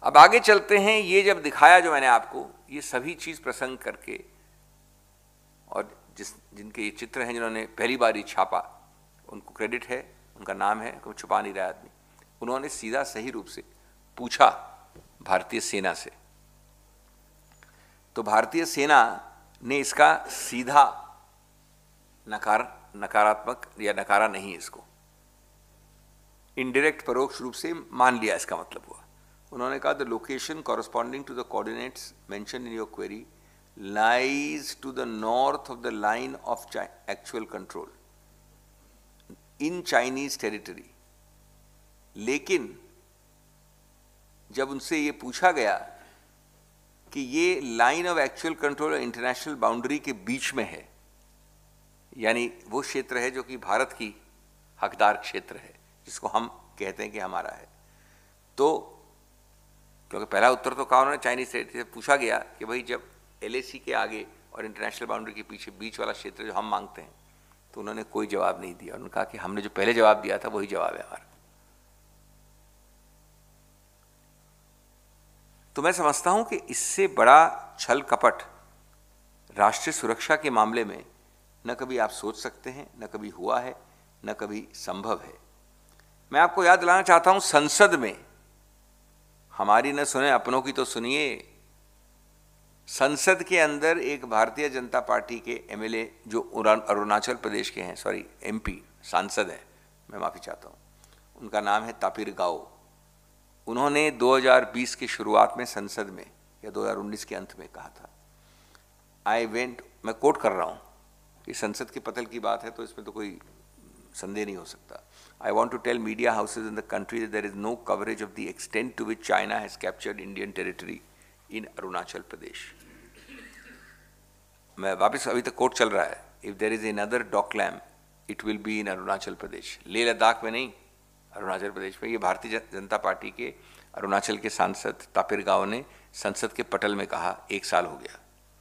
अब आगे चलते हैं। ये जब दिखाया जो मैंने आपको, ये सभी चीज प्रसंग करके, और जिनके ये चित्र हैं, जिन्होंने पहली बार ये छापा, उनको क्रेडिट है, उनका नाम है, कोई छुपा नहीं रहा आदमी। उन्होंने सीधा सही रूप से पूछा भारतीय सेना से, तो भारतीय सेना ने इसका सीधा नकारात्मक या नकारा नहीं, इसको इनडायरेक्ट परोक्ष रूप से मान लिया। इसका मतलब हुआ, उन्होंने कहा the location corresponding to the coordinates mention in your query lies to the north of the line of actual control in Chinese territory. लेकिन जब उनसे ये पूछा गया कि ये लाइन ऑफ एक्चुअल कंट्रोल और इंटरनेशनल बाउंड्री के बीच में है, यानी वो क्षेत्र है जो कि भारत की हकदार क्षेत्र है, जिसको हम कहते हैं कि हमारा है, तो क्योंकि पहला उत्तर तो कहा उन्होंने चाइनीज टेरिटरी से, पूछा गया कि भाई जब एलएसी के आगे और इंटरनेशनल बाउंड्री के पीछे बीच वाला क्षेत्र जो हम मांगते हैं, तो उन्होंने कोई जवाब नहीं दिया। उन्होंने कहा कि हमने जो पहले जवाब दिया था वही जवाब है हमारा। तो मैं समझता हूं कि इससे बड़ा छल कपट राष्ट्रीय सुरक्षा के मामले में न कभी आप सोच सकते हैं, न कभी हुआ है, न कभी संभव है। मैं आपको याद दिलाना चाहता हूं, संसद में हमारी न सुने अपनों की तो सुनिए, संसद के अंदर एक भारतीय जनता पार्टी के एमएलए जो अरुणाचल प्रदेश के हैं, सॉरी एमपी सांसद हैं, मैं माफ़ी चाहता हूं, उनका नाम है तापिर गाओ। उन्होंने 2020 की शुरुआत में संसद में या 2019 के अंत में कहा था, मैं कोट कर रहा हूं कि संसद के पतल की बात है तो इसमें तो कोई संदेह नहीं हो सकता। I want to tell media houses in the country that there is no coverage of the extent to which China has captured Indian territory in Arunachal Pradesh. मैं वापस, अभी तक कोट चल रहा है, If there is another Doklam, it will be in Arunachal Pradesh. Leh Ladakh में नहीं, अरुणाचल प्रदेश में। ये भारतीय जनता पार्टी के अरुणाचल के सांसद तापिर गाव ने संसद के पटल में कहा, 1 साल हो गया।